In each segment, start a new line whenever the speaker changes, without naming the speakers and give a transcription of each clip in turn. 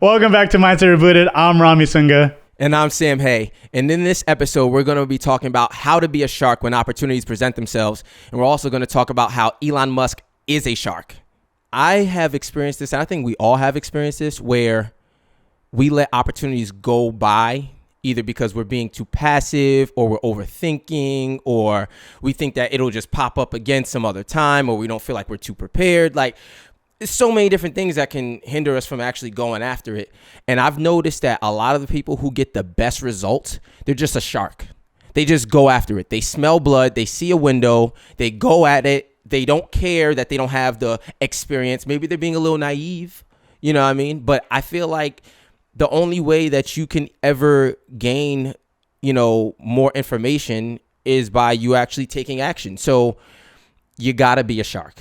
Welcome back to Mindset Rebooted. I'm Romi Sunga.
And I'm Sam Hay. And in this episode, we're going to be talking about how to be a shark when opportunities present themselves. And we're also going to talk about how Elon Musk is a shark. I have experienced this, and I think we all have experienced this, where we let opportunities go by either because we're being too passive or we're overthinking or we think that it'll just pop up again some other time or we don't feel like we're too prepared. Like, there's so many different things that can hinder us from actually going after it. And I've noticed that a lot of the people who get the best results, they're just a shark. They just go after it. They smell blood. They see a window. They go at it. They don't care that they don't have the experience. Maybe they're being a little naive. You know what I mean? But I feel like the only way that you can ever gain, more information is by you actually taking action. So you got to be a shark.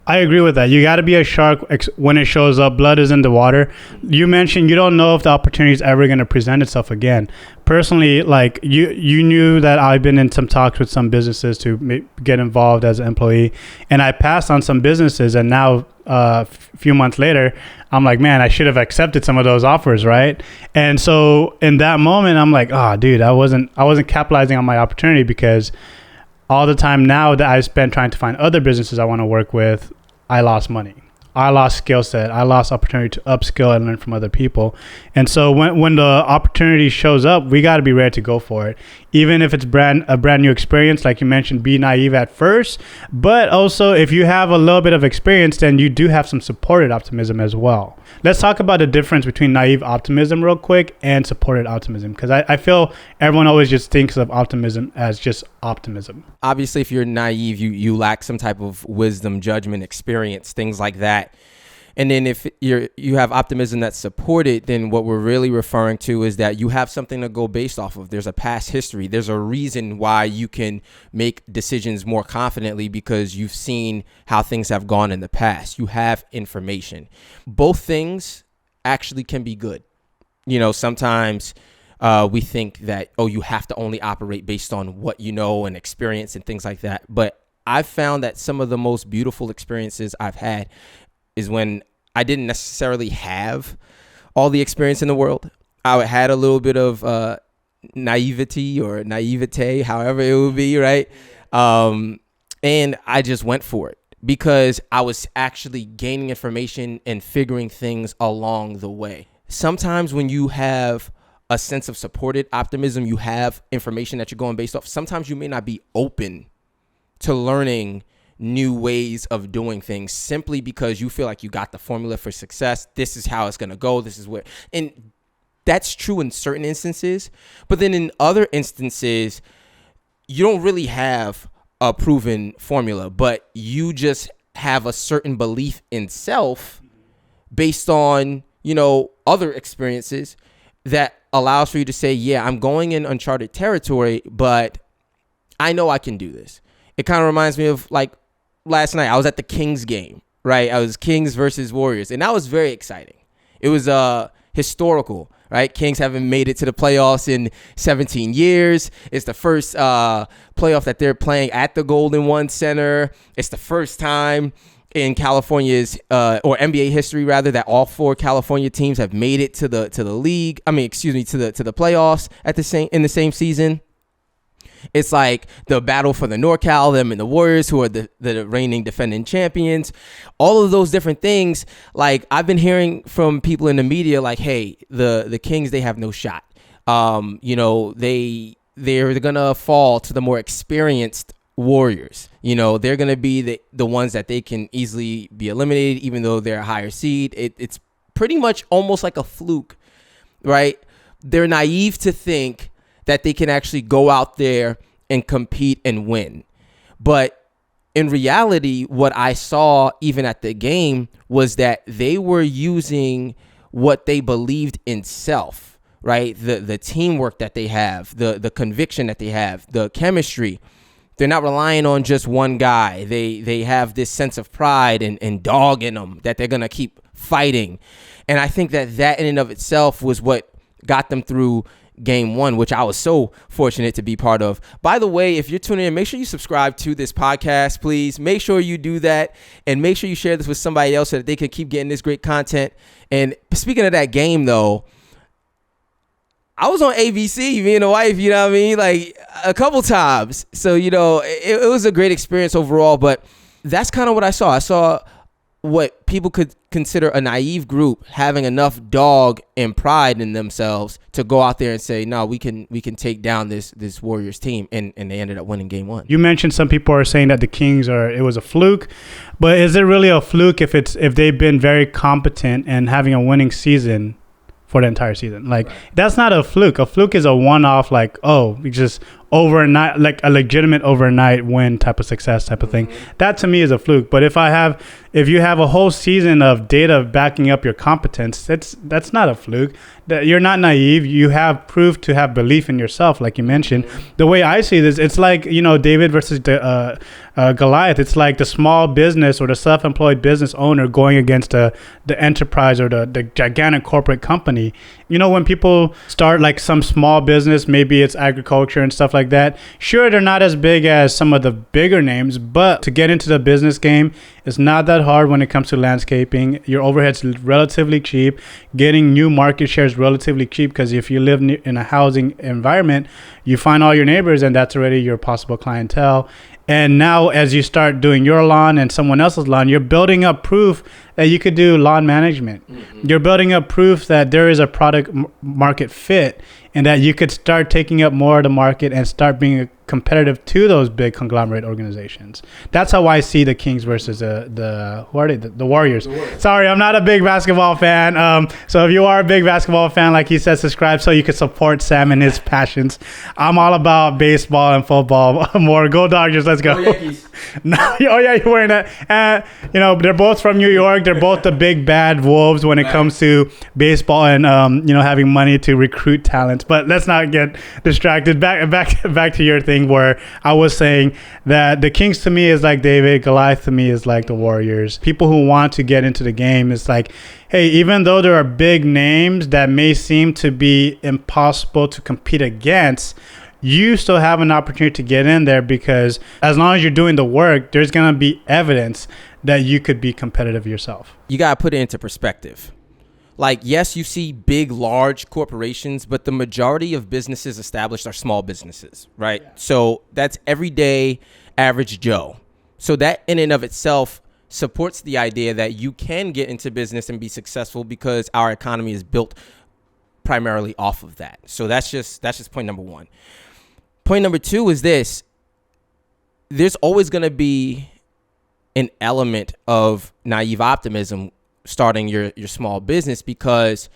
I agree with that. You got to be a shark when it shows up. Blood is in the water. You mentioned you don't know if the opportunity is ever going to present itself again. Personally, like you knew that I've been in some talks with some businesses to get involved as an employee, and I passed on some businesses, and now a few months later, I'm like, man, I should have accepted some of those offers, right? And so in that moment, I'm like, oh, dude, I wasn't capitalizing on my opportunity because all the time now that I spent trying to find other businesses I want to work with, I lost money. I lost skill set. I lost opportunity to upskill and learn from other people. And so when the opportunity shows up, we got to be ready to go for it. Even if it's a brand new experience, like you mentioned, be naive at first. But also, if you have a little bit of experience, then you do have some supported optimism as well. Let's talk about the difference between naive optimism real quick and supported optimism. Because I feel everyone always just thinks of optimism as just optimism.
Obviously, if you're naive, you lack some type of wisdom, judgment, experience, things like that. And then if you have optimism that's supported, then what we're really referring to is that you have something to go based off of. There's a past history. There's a reason why you can make decisions more confidently because you've seen how things have gone in the past. You have information. Both things actually can be good. Sometimes we think that, you have to only operate based on what you know and experience and things like that. But I've found that some of the most beautiful experiences I've had is when I didn't necessarily have all the experience in the world. I had a little bit of naivete, however it would be, right? And I just went for it because I was actually gaining information and figuring things along the way. Sometimes when you have a sense of supported optimism, you have information that you're going based off. Sometimes you may not be open to learning new ways of doing things simply because you feel like you got the formula for success. This is how it's going to go. This is where, and that's true in certain instances. But then in other instances, you don't really have a proven formula, but you just have a certain belief in self based on, other experiences that allows for you to say, yeah, I'm going in uncharted territory, but I know I can do this. It kind of reminds me of like last night. I was at the Kings game, right? I was Kings versus Warriors, and that was very exciting. It was historical, right? Kings haven't made it to the playoffs in 17 years. It's the first playoff that they're playing at the Golden One Center. It's the first time in California's or NBA history rather that all four California teams have made it to the league. To the playoffs in the same season. It's like the battle for the NorCal, them and the Warriors, who are the reigning defending champions. All of those different things. Like, I've been hearing from people in the media, like, hey, the Kings, they have no shot. They're gonna fall to the more experienced Warriors. They're gonna be the ones that they can easily be eliminated, even though they're a higher seed. It's pretty much almost like a fluke, right? They're naive to think that they can actually go out there and compete and win. But in reality, what I saw even at the game was that they were using what they believed in self, right? The teamwork that they have, the conviction that they have, the chemistry. They're not relying on just one guy. They have this sense of pride and dog in them that they're going to keep fighting. And I think that in and of itself was what got them through game one, which I was so fortunate to be part of. By the way, if you're tuning in, make sure you subscribe to this podcast, please. Make sure you do that, and make sure you share this with somebody else so that they can keep getting this great content. And speaking of that game, though, I was on ABC, me and the wife, you know what I mean? Like a couple times. So, you know, it was a great experience overall, but that's kind of what I saw. I saw what people could consider a naive group having enough dog and pride in themselves to go out there and say, no, we can take down this Warriors team. And they ended up winning game one.
You mentioned some people are saying that the Kings it was a fluke, but is it really a fluke if they've been very competent and having a winning season for the entire season? Like, that's not a fluke. A fluke is a one-off, like, we just overnight, like a legitimate overnight win type of success type of thing. That to me is a fluke. But if you have a whole season of data backing up your competence, that's not a fluke. That you're not naive. You have proof to have belief in yourself, like you mentioned. The way I see this, it's like, you know, David versus Goliath. It's like the small business or the self-employed business owner going against the enterprise or the gigantic corporate company. You know, when people start like some small business, maybe it's agriculture and stuff like that. Sure, they're not as big as some of the bigger names, but to get into the business game, it's not that hard when it comes to landscaping. Your overhead's relatively cheap. Getting new market share is relatively cheap because if you live in a housing environment, you find all your neighbors and that's already your possible clientele. And now as you start doing your lawn and someone else's lawn, you're building up proof that you could do lawn management. Mm-hmm. You're building up proof that there is a product market fit and that you could start taking up more of the market and start being competitive to those big conglomerate organizations. That's how I see the Kings versus the Warriors. Sorry, I'm not a big basketball fan. So if you are a big basketball fan, like he said, subscribe so you can support Sam and his passions. I'm all about baseball and football. More go Dodgers, let's go. No, oh yeah, you're wearing that. You know, they're both from New York. They're both the big bad wolves when it comes to baseball and having money to recruit talents. But let's not get distracted. Back to your thing where I was saying that the Kings to me is like David, Goliath to me is like the Warriors. People who want to get into the game, it's like, hey, even though there are big names that may seem to be impossible to compete against, you still have an opportunity to get in there because as long as you're doing the work, there's going to be evidence that you could be competitive yourself.
You got to put it into perspective. Like, yes, you see big, large corporations, but the majority of businesses established are small businesses, right? Yeah. So that's everyday average Joe. So that in and of itself supports the idea that you can get into business and be successful because our economy is built primarily off of that. So that's just point number one. Point number two is this. There's always going to be an element of naive optimism starting your small business because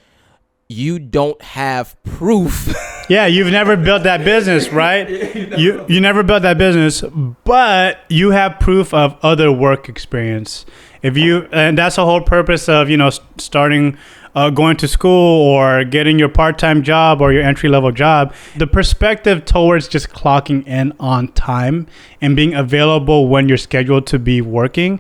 you don't have proof.
Yeah, you've never built that business, right? You never built that business, but you have proof of other work experience. And that's the whole purpose of, starting going to school or getting your part-time job or your entry-level job. The perspective towards just clocking in on time and being available when you're scheduled to be working,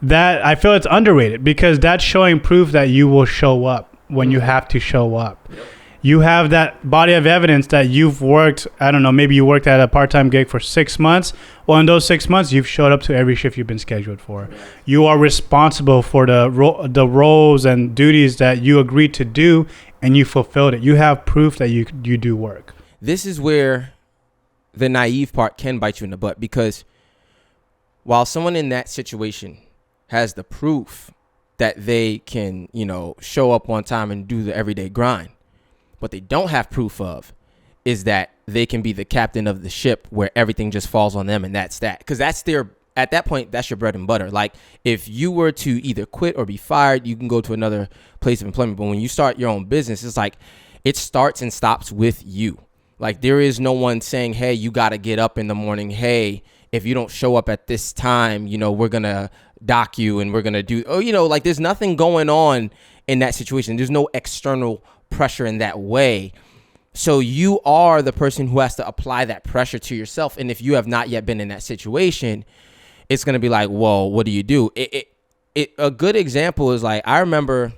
that I feel it's underrated because that's showing proof that you will show up when you have to show up. Yep. You have that body of evidence that you've worked, I don't know, maybe you worked at a part-time gig for 6 months. Well, in those 6 months, you've showed up to every shift you've been scheduled for. Right. You are responsible for the roles and duties that you agreed to do, and you fulfilled it. You have proof that you do work.
This is where the naive part can bite you in the butt because while someone in that situation has the proof that they can, show up on time and do the everyday grind, what they don't have proof of is that they can be the captain of the ship where everything just falls on them and that's that. Because at that point, that's your bread and butter. Like if you were to either quit or be fired, you can go to another place of employment. But when you start your own business, it's like it starts and stops with you. Like there is no one saying, hey, you got to get up in the morning. Hey, if you don't show up at this time, we're going to dock you and we're going to do, like there's nothing going on in that situation. There's no external pressure in that way. So you are the person who has to apply that pressure to yourself. And if you have not yet been in that situation, it's going to be like, well, what do you do? A good example is like, I remember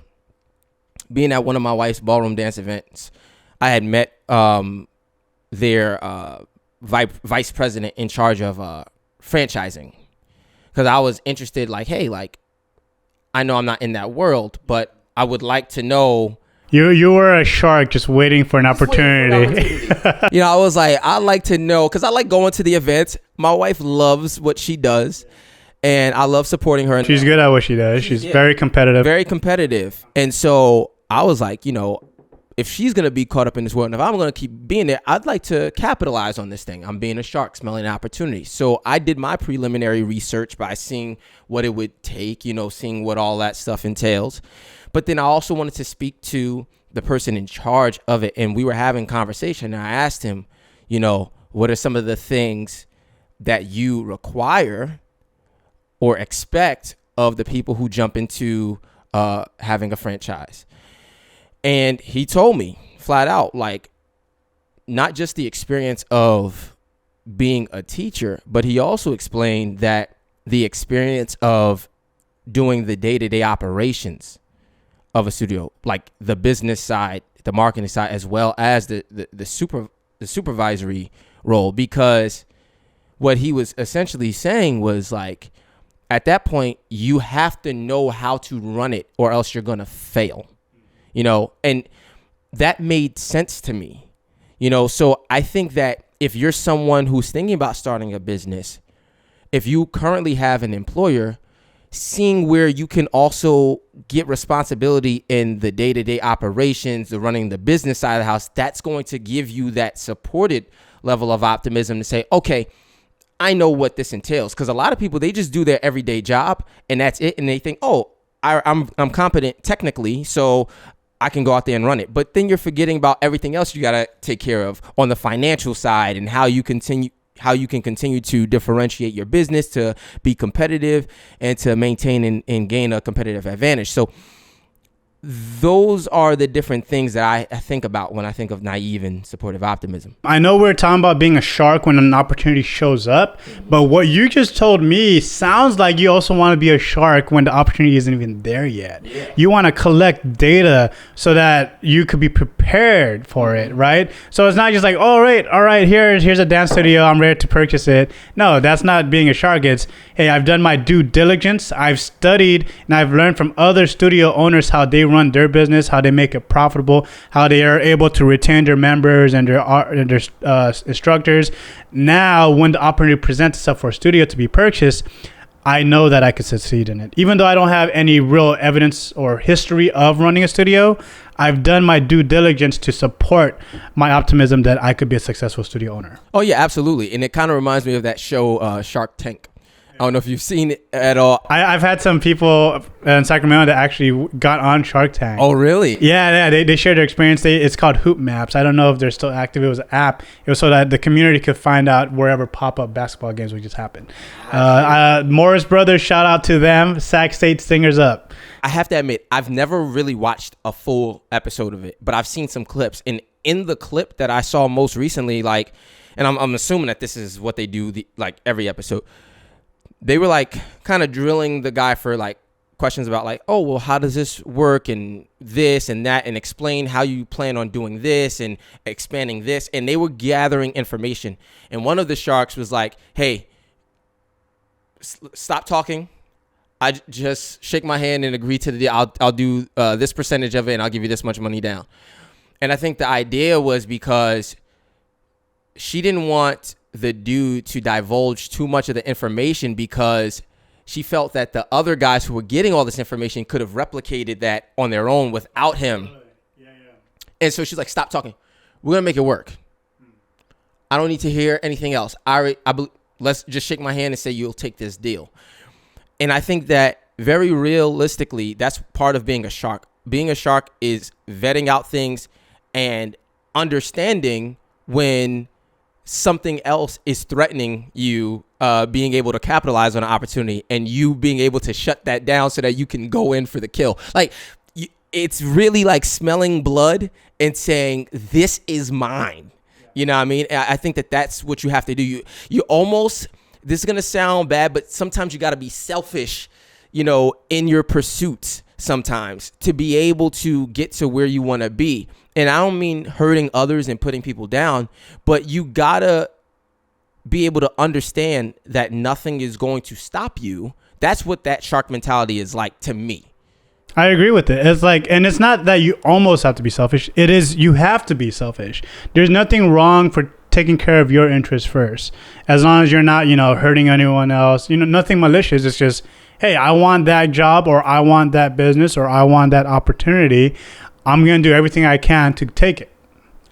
being at one of my wife's ballroom dance events. I had met their vice president in charge of franchising, because I was interested, like, hey, like, I know I'm not in that world, but I would like to know.
You were a shark just waiting for an opportunity.
You know, I was like, I like to know, because I like going to the events. My wife loves what she does, and I love supporting her.
She's good at what she does. She's very competitive.
Very competitive. And so I was like, you know, if she's going to be caught up in this world, and if I'm going to keep being there, I'd like to capitalize on this thing. I'm being a shark, smelling an opportunity. So I did my preliminary research by seeing what it would take, you know, seeing what all that stuff entails. But then I also wanted to speak to the person in charge of it. And we were having conversation. And I asked him, you know, what are some of the things that you require or expect of the people who jump into having a franchise? And he told me flat out, like, not just the experience of being a teacher, but he also explained that the experience of doing the day-to-day operations of a studio, like the business side, the marketing side, as well as the supervisory role. Because what he was essentially saying was, like, at that point, you have to know how to run it, or else you're going to fail, you know, and that made sense to me, you know. So I think that if you're someone who's thinking about starting a business, if you currently have an employer, seeing where you can also get responsibility in the day-to-day operations, the running the business side of the house, that's going to give you that supported level of optimism to say, okay, I know what this entails. Because a lot of people, they just do their everyday job and that's it. And they think, oh, I'm competent technically, so I can go out there and run it. But then you're forgetting about everything else you got to take care of on the financial side, and how you can continue to differentiate your business to be competitive and to maintain and gain a competitive advantage. So those are the different things that I think about when I think of naive and supportive optimism.
I know we're talking about being a shark when an opportunity shows up, but what you just told me sounds like you also want to be a shark when the opportunity isn't even there yet. Yeah. You want to collect data so that you could be prepared for it, right? So it's not just like, all right, here's a dance studio, I'm ready to purchase it. No, that's not being a shark. It's, hey, I've done my due diligence, I've studied, and I've learned from other studio owners how they run their business, how they make it profitable, how they are able to retain their members and their instructors. Now, when the opportunity presents itself for a studio to be purchased, I know that I could succeed in it. Even though I don't have any real evidence or history of running a studio, I've done my due diligence to support my optimism that I could be a successful studio owner.
Oh, yeah, absolutely. And it kind of reminds me of that show, Shark Tank. I don't know if you've seen it at all.
I've had some people in Sacramento that actually got on Shark Tank.
Oh, really?
Yeah, they shared their experience. It's called Hoop Maps. I don't know if they're still active. It was an app. It was so that the community could find out wherever pop-up basketball games would just happen. Morris Brothers, shout out to them. Sac State Stingers up.
I have to admit, I've never really watched a full episode of it, but I've seen some clips. And in the clip that I saw most recently, like, and I'm assuming that this is what they do like every episode, they were like kind of drilling the guy for like questions about like, oh, well, how does this work and this and that, and explain how you plan on doing this and expanding this. And they were gathering information. And one of the sharks was like, hey, stop talking. I just shake my hand and agree to the deal. I'll do this percentage of it, and I'll give you this much money down. And I think the idea was because she didn't want the dude to divulge too much of the information, because she felt that the other guys who were getting all this information could have replicated that on their own without him. Yeah. And so she's like, stop talking. We're going to make it work. I don't need to hear anything else. Let's just shake my hand and say, you'll take this deal. And I think that very realistically, that's part of being a shark. Being a shark is vetting out things and understanding when something else is threatening you, being able to capitalize on an opportunity, and you being able to shut that down so that you can go in for the kill. Like, it's really like smelling blood and saying, this is mine. You know what I mean? I think that that's what you have to do. You almost, this is going to sound bad, but sometimes you got to be selfish, you know, in your pursuits. sometimes to be able to get to where you want to be. And I don't mean hurting others and putting people down, but you gotta be able to understand that nothing is going to stop you. That's what that shark mentality is like to me.
I agree with it. It's like, and it's not that you almost have to be selfish. It is, you have to be selfish. There's nothing wrong for taking care of your interests first, as long as you're not, hurting anyone else. Nothing malicious. It's just, hey, I want that job, or I want that business, or I want that opportunity. I'm going to do everything I can to take it.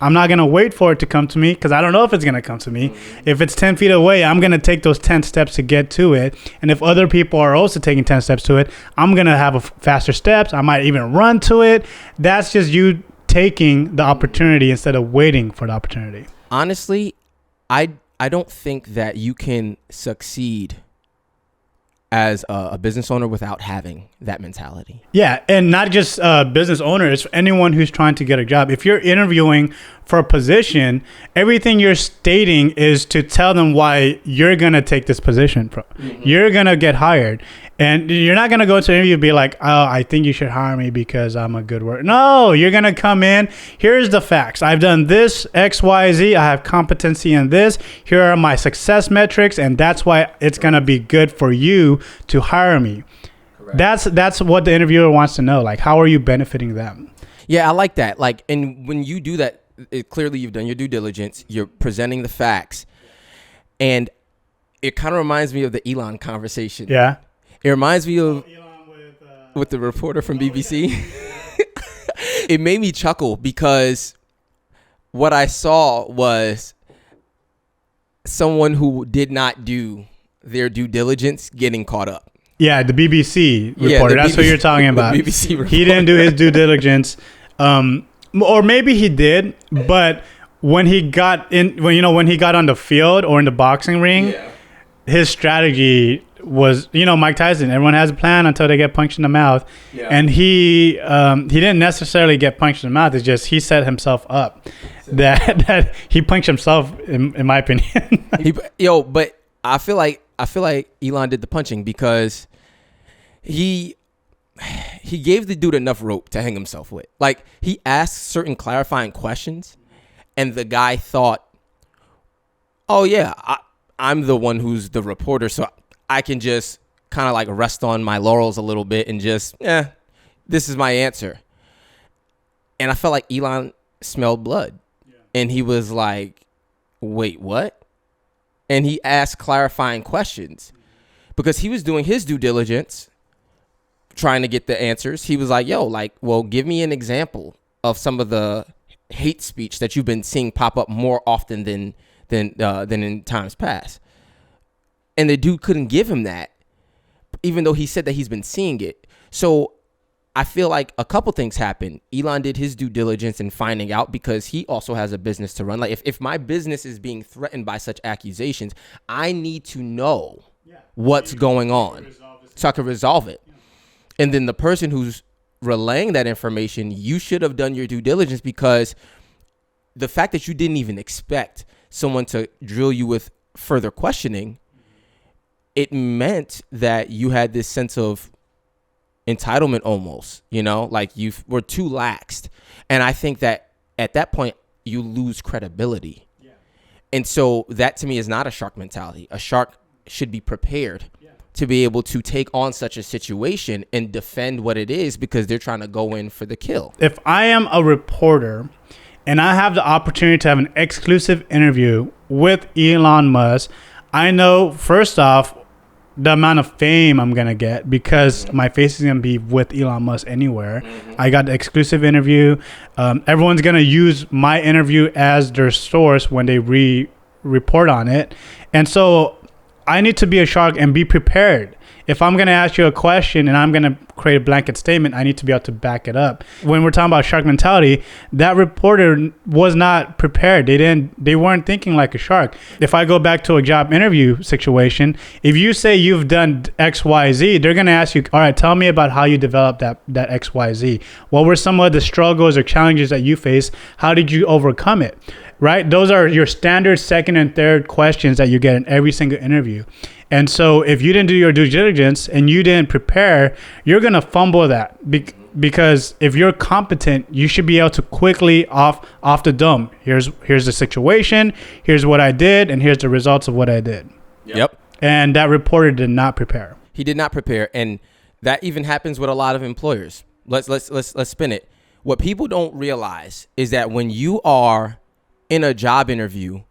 I'm not going to wait for it to come to me, because I don't know if it's going to come to me. If it's 10 feet away, I'm going to take those 10 steps to get to it. And if other people are also taking 10 steps to it, I'm going to have faster steps. I might even run to it. That's just you taking the opportunity instead of waiting for the opportunity.
Honestly, I don't think that you can succeed as a business owner without having that mentality.
Yeah, and not just business owners, anyone who's trying to get a job. If you're interviewing for a position, everything you're stating is to tell them why you're going to take this position. Mm-hmm. You're going to get hired. And you're not going to go to an interview and be like, oh, I think you should hire me because I'm a good worker. No, you're going to come in. Here's the facts. I've done this, X, Y, Z. I have competency in this. Here are my success metrics. And that's why it's going to be good for you to hire me. Correct. That's what the interviewer wants to know. Like, how are you benefiting them?
Yeah, I like that. Like, and when you do that, clearly you've done your due diligence. You're presenting the facts. And it kind of reminds me of the Elon conversation.
Yeah.
It reminds me of with the reporter from BBC. It made me chuckle because what I saw was someone who did not do their due diligence getting caught up.
Yeah, the BBC reporter. That's what you're talking about.
The BBC reporter.
He didn't do his due diligence, or maybe he did, but when he got when he got on the field or in the boxing ring, his strategy was, Mike Tyson, everyone has a plan until they get punched in the mouth. Yeah. And he didn't necessarily get punched in the mouth. It's just he set himself up. That he punched himself, in my opinion.
But I feel like Elon did the punching because he gave the dude enough rope to hang himself with. Like, he asked certain clarifying questions, and the guy thought, oh yeah, I'm the one who's the reporter, so I can just kind of like rest on my laurels a little bit and just, this is my answer. And I felt like Elon smelled blood. Yeah. And he was like, wait, what? And he asked clarifying questions because he was doing his due diligence, trying to get the answers. He was like, well, give me an example of some of the hate speech that you've been seeing pop up more often than in times past. And the dude couldn't give him that, even though he said that he's been seeing it. So I feel like a couple things happened. Elon did his due diligence in finding out because he also has a business to run. Like, if my business is being threatened by such accusations, I need to know what's going on so I can resolve it. Yeah. And then the person who's relaying that information, you should have done your due diligence, because the fact that you didn't even expect someone to drill you with further questioning, it meant that you had this sense of entitlement almost, like you were too laxed. And I think that at that point, you lose credibility. Yeah. And so that to me is not a shark mentality. A shark should be prepared to be able to take on such a situation and defend what it is, because they're trying to go in for the kill. If
I am a reporter and I have the opportunity to have an exclusive interview with Elon Musk, I know, first off, the amount of fame I'm going to get, because my face is going to be with Elon Musk anywhere. Mm-hmm. I got the exclusive interview. Everyone's going to use my interview as their source when they report on it. And so I need to be a shark and be prepared. If I'm going to ask you a question and I'm going to create a blanket statement, I need to be able to back it up. When we're talking about shark mentality, that reporter was not prepared. They weren't thinking like a shark. If I go back to a job interview situation, if you say you've done X, Y, Z, they're going to ask you, all right, tell me about how you developed that X, Y, Z. What were some of the struggles or challenges that you faced? How did you overcome it? Right? Those are your standard second and third questions that you get in every single interview. And so if you didn't do your due diligence and you didn't prepare, you're going to fumble that because if you're competent, you should be able to quickly off the dome. Here's the situation. Here's what I did. And here's the results of what I did.
Yep.
And that reporter did not prepare.
He did not prepare. And that even happens with a lot of employers. Let's spin it. What people don't realize is that when you are in a job interview,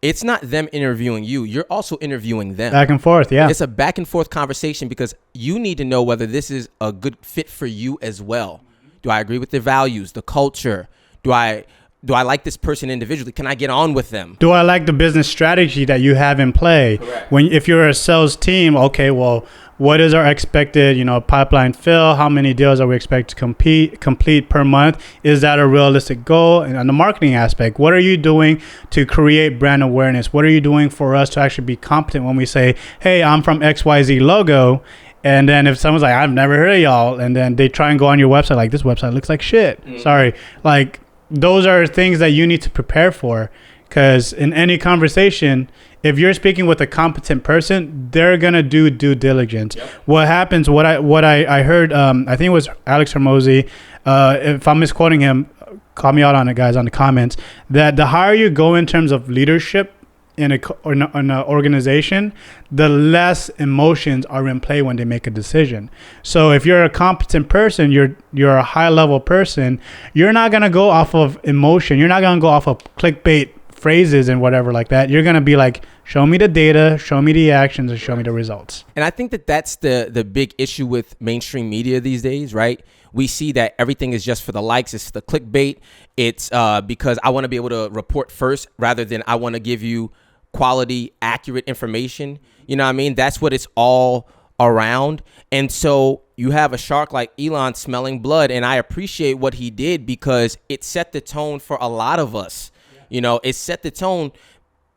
it's not them interviewing you. You're also interviewing them.
Back and forth, yeah.
It's a back and forth conversation because you need to know whether this is a good fit for you as well. Do I agree with their values, the culture? Do I like this person individually? Can I get on with them? Do
I like the business strategy that you have in play?
Correct.
If you're a sales team, okay, well, what is our expected, pipeline fill? How many deals are we expected to complete per month? Is that a realistic goal? And on the marketing aspect, what are you doing to create brand awareness? What are you doing for us to actually be competent when we say, hey, I'm from XYZ logo? And then if someone's like, I've never heard of y'all, and then they try and go on your website, like, this website looks like shit. Mm-hmm. Sorry. Like, those are things that you need to prepare for. Because in any conversation, if you're speaking with a competent person, they're gonna do due diligence. Yep. What happens? What I heard. I think it was Alex Hermosi. If I'm misquoting him, call me out on it, guys, on the comments. That the higher you go in terms of leadership in an organization, the less emotions are in play when they make a decision. So if you're a competent person, you're a high level person, you're not gonna go off of emotion. You're not gonna go off of clickbait phrases and whatever like that. You're going to be like, show me the data, show me the actions, and show me the results.
And I think that's the big issue with mainstream media these days, right? We see that everything is just for the likes. It's the clickbait. It's because I want to be able to report first rather than I want to give you quality, accurate information. You know what I mean? That's what it's all around. And so you have a shark like Elon smelling blood. And I appreciate what he did because it set the tone for a lot of us. It set the tone.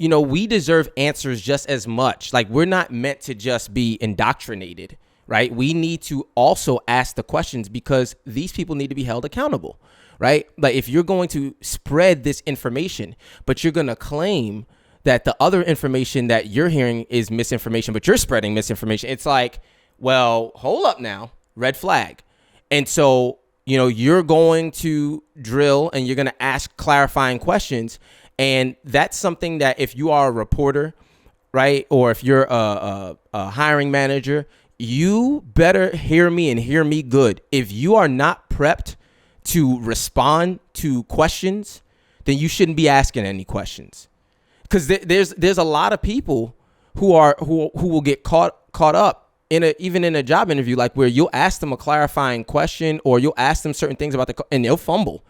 We deserve answers just as much. Like, we're not meant to just be indoctrinated, right? We need to also ask the questions because these people need to be held accountable, right? Like, if you're going to spread this information, but you're going to claim that the other information that you're hearing is misinformation, but you're spreading misinformation, it's like, well, hold up now, red flag. And so you're going to drill and you're going to ask clarifying questions. And that's something that if you are a reporter, right, or if you're a hiring manager, you better hear me and hear me good. If you are not prepped to respond to questions, then you shouldn't be asking any questions. Because there's a lot of people who will get caught up even in a job interview, like where you'll ask them a clarifying question or you'll ask them certain things about and they'll fumble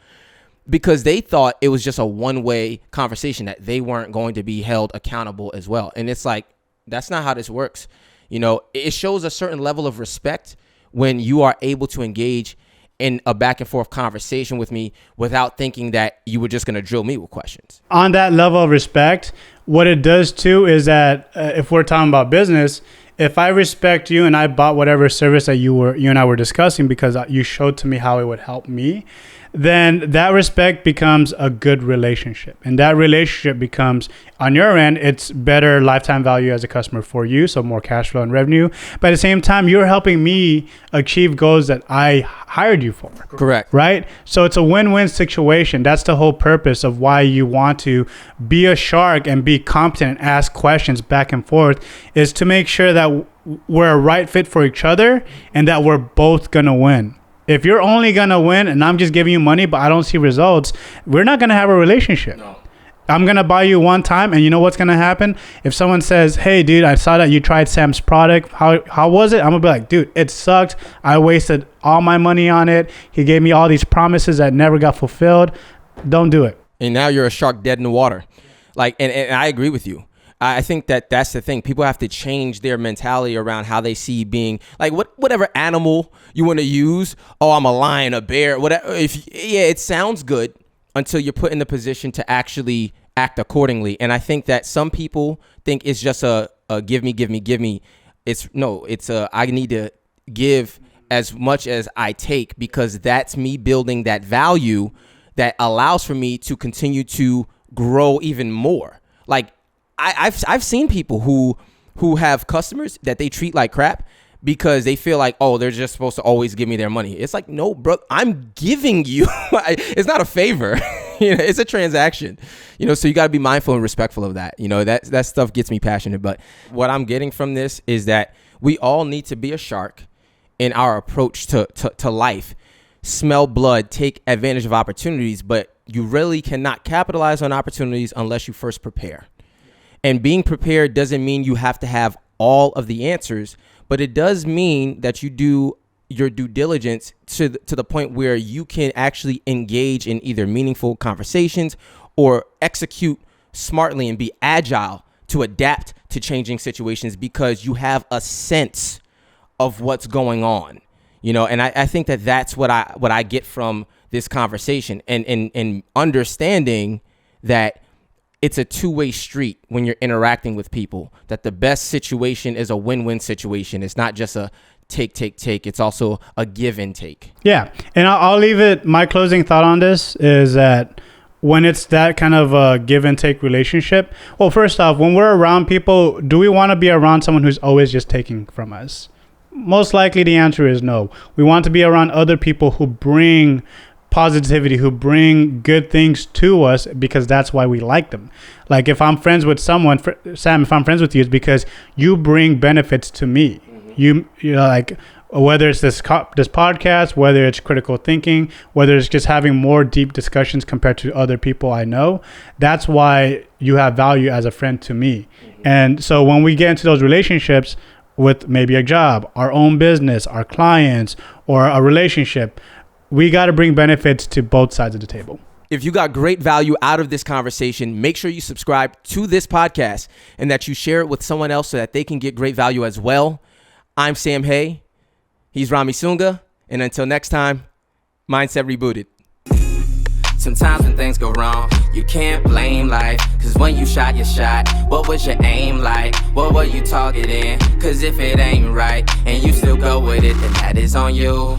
because they thought it was just a one-way conversation, that they weren't going to be held accountable as well. And it's like, that's not how this works. It shows a certain level of respect when you are able to engage in a back and forth conversation with me without thinking that you were just going to drill me with questions.
On that level of respect, what it does too is that if we're talking about business, if I respect you and I bought whatever service that you and I were discussing because you showed to me how it would help me, then that respect becomes a good relationship. And that relationship becomes, on your end, it's better lifetime value as a customer for you, so more cash flow and revenue. But at the same time, you're helping me achieve goals that I hired you for.
Correct.
Right? So it's a win-win situation. That's the whole purpose of why you want to be a shark and be competent and ask questions back and forth, is to make sure that we're a right fit for each other and that we're both going to win. If you're only going to win and I'm just giving you money, but I don't see results, we're not going to have a relationship. No. I'm going to buy you one time, and you know what's going to happen? If someone says, hey, dude, I saw that you tried Sam's product. How was it? I'm going to be like, dude, it sucked. I wasted all my money on it. He gave me all these promises that never got fulfilled. Don't do it.
And now you're a shark dead in the water. Like, and I agree with you. I think that's the thing. People have to change their mentality around how they see being, like, whatever animal you want to use. Oh, I'm a lion, a bear, whatever. It sounds good until you're put in the position to actually act accordingly. And I think that some people think it's just a give me. It's I need to give as much as I take, because that's me building that value that allows for me to continue to grow even more. Like, I've seen people who who have customers that they treat like crap because they feel like, oh, they're just supposed to always give me their money. It's like, no, bro, I'm giving you. It's not a favor. It's a transaction. So you got to be mindful and respectful of that. That stuff gets me passionate. But what I'm getting from this is that we all need to be a shark in our approach to life. Smell blood, take advantage of opportunities, but you really cannot capitalize on opportunities unless you first prepare. And being prepared doesn't mean you have to have all of the answers, but it does mean that you do your due diligence to the point where you can actually engage in either meaningful conversations or execute smartly and be agile to adapt to changing situations because you have a sense of what's going on. And I think that that's what I get from this conversation and understanding that it's a two-way street when you're interacting with people, that the best situation is a win-win situation. It's not just a take. It's also a give and take. Yeah.
And I'll leave it. My closing thought on this is that when it's that kind of a give and take relationship, well, first off, when we're around people, do we want to be around someone who's always just taking from us? Most likely the answer is no. We want to be around other people who bring positivity, who bring good things to us because that's why we like them. Like if I'm friends with someone, Sam, if I'm friends with you, it's because you bring benefits to me. You like whether it's this podcast, whether it's critical thinking, whether it's just having more deep discussions compared to other people I know. That's why you have value as a friend to me. And so when we get into those relationships with maybe a job, our own business, our clients, or a relationship, we got to bring benefits to both sides of the table.
If you got great value out of this conversation, make sure you subscribe to this podcast and that you share it with someone else so that they can get great value as well. I'm Sam Hay. He's Romi Sunga. And until next time, Mindset Rebooted. Sometimes when things go wrong, you can't blame life. Cause when you shot your shot, what was your aim like? What were you targeting? Cause if it ain't right and you still go with it, then that is on you.